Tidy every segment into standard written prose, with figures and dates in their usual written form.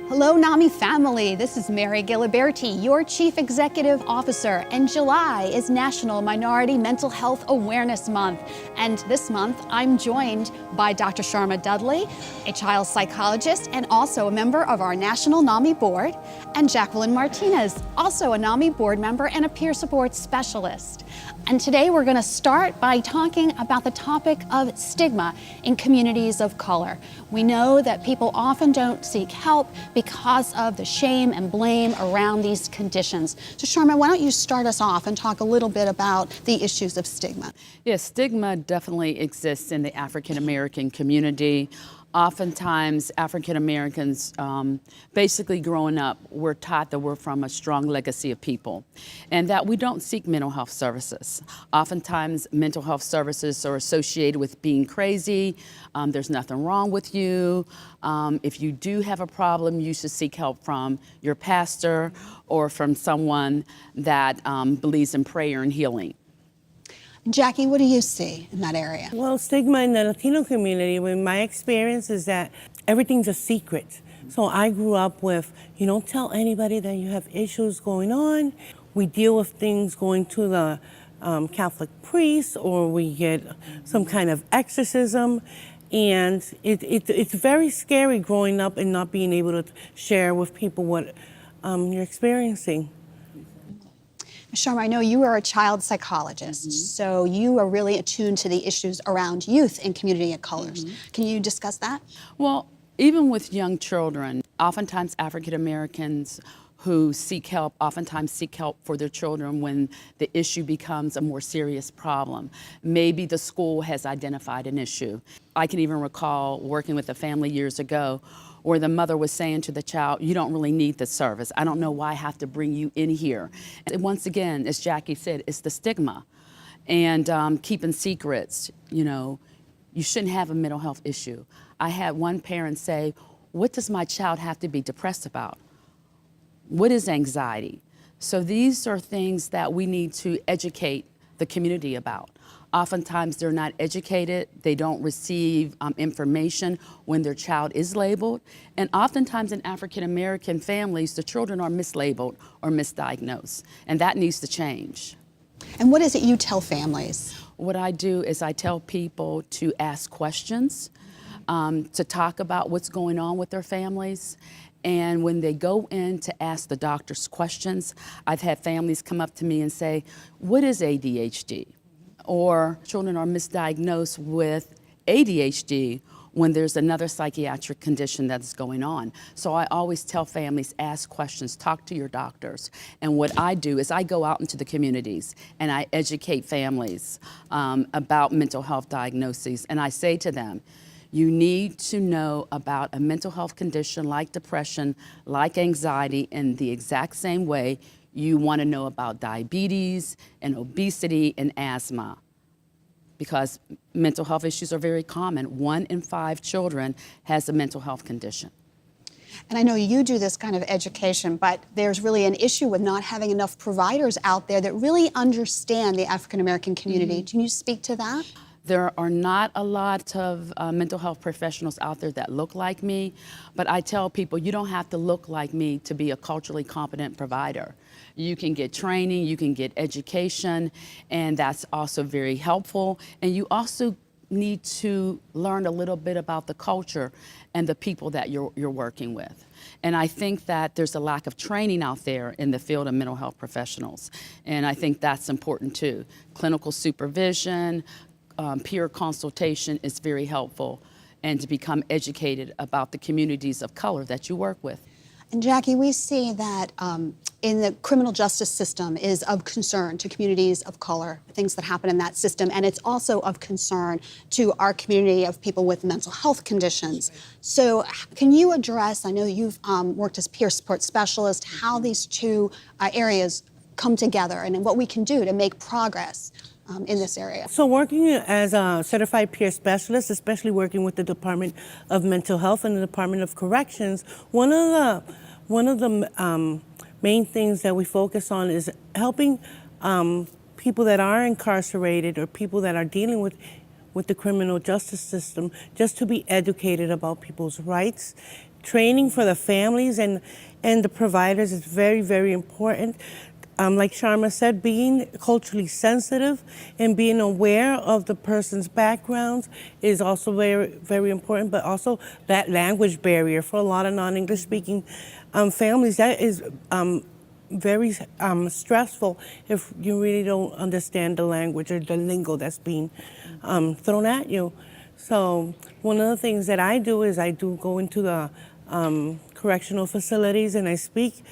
Hello, NAMI family. This is Mary Giliberti, your Chief Executive Officer, and July is National Minority Mental Health Awareness Month. And this month, I'm joined by Dr. Sharma Dudley, a child psychologist and also a member of our National NAMI Board, and Jacqueline Martinez, also a NAMI Board member and a peer support specialist. And today we're going to start by talking about the topic of stigma in communities of color. We know that people often don't seek help because of the shame and blame around these conditions. So Sharma, why don't you start us off and talk a little bit about the issues of stigma? Yes, stigma definitely exists in the African American community. Oftentimes, African Americans, basically growing up, we're taught that we're from a strong legacy of people and that we don't seek mental health services. Oftentimes, mental health services are associated with being crazy. There's nothing wrong with you. If you do have a problem, you should seek help from your pastor or from someone that believes in prayer and healing. Jackie, what do you see in that area? Well, stigma in the Latino community, my experience is that everything's a secret. So I grew up with, you don't tell anybody that you have issues going on. We deal with things going to the Catholic priest, or we get some kind of exorcism. And it's very scary growing up and not being able to share with people what you're experiencing. Sharma, I know you are a child psychologist, so you are really attuned to the issues around youth in community of colors. Can you discuss that? Well, even with young children, oftentimes African Americans who seek help, oftentimes seek help for their children when the issue becomes a more serious problem. Maybe the school has identified an issue. I can even recall working with a family years ago where the mother was saying to the child, you don't really need this service. I don't know why I have to bring you in here. And once again, as Jackie said, it's the stigma and keeping secrets. You know, you shouldn't have a mental health issue. I had one parent say, what does my child have to be depressed about? What is anxiety? So these are things that we need to educate the community about. Oftentimes they're not educated, they don't receive information when their child is labeled, and oftentimes in African American families, the children are mislabeled or misdiagnosed, and that needs to change. And what is it you tell families? What I do is I tell people to ask questions, to talk about what's going on with their families. And when they go in to ask the doctors questions, I've had families come up to me and say, what is ADHD? Or children are misdiagnosed with ADHD when there's another psychiatric condition that's going on. So I always tell families, ask questions, talk to your doctors. And what I do is I go out into the communities and I educate families about mental health diagnoses. And I say to them, you need to know about a mental health condition like depression, like anxiety, in the exact same way you want to know about diabetes and obesity and asthma, because mental health issues are very common. 1 in 5 children has a mental health condition. And I know you do this kind of education, but there's really an issue with not having enough providers out there that really understand the African American community. Can you speak to that? There are not a lot of mental health professionals out there that look like me, but I tell people you don't have to look like me to be a culturally competent provider. You can get training, you can get education, and that's also very helpful. And you also need to learn a little bit about the culture and the people that you're working with. And I think that there's a lack of training out there in the field of mental health professionals. And I think that's important too. Clinical supervision, peer consultation is very helpful, and to become educated about the communities of color that you work with. And Jackie, we see that in the criminal justice system is of concern to communities of color, things that happen in that system, and it's also of concern to our community of people with mental health conditions. So can you address, I know you've worked as peer support specialist, how these two areas come together and what we can do to make progress in this area? So working as a certified peer specialist, especially working with the Department of Mental Health and the Department of Corrections, one of the main things that we focus on is helping people that are incarcerated or people that are dealing with the criminal justice system just to be educated about people's rights training for the families and the providers is very, very important. Like Sharma said, being culturally sensitive and being aware of the person's backgrounds is also very, very important, but also that language barrier for a lot of non-English speaking families, that is very stressful if you really don't understand the language or the lingo that's being thrown at you. So one of the things that I do is I do go into the correctional facilities and I speak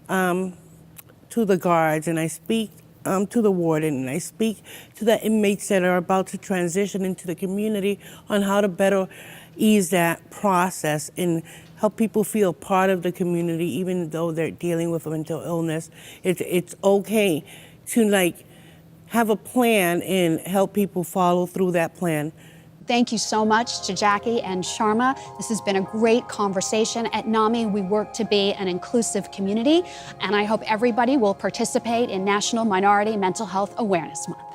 to the guards, and I speak to the warden, and I speak to the inmates that are about to transition into the community on how to better ease that process and help people feel part of the community even though they're dealing with mental illness. It's okay to have a plan and help people follow through that plan. Thank you so much to Jackie and Sharma. This has been a great conversation. At NAMI, we work to be an inclusive community, and I hope everybody will participate in National Minority Mental Health Awareness Month.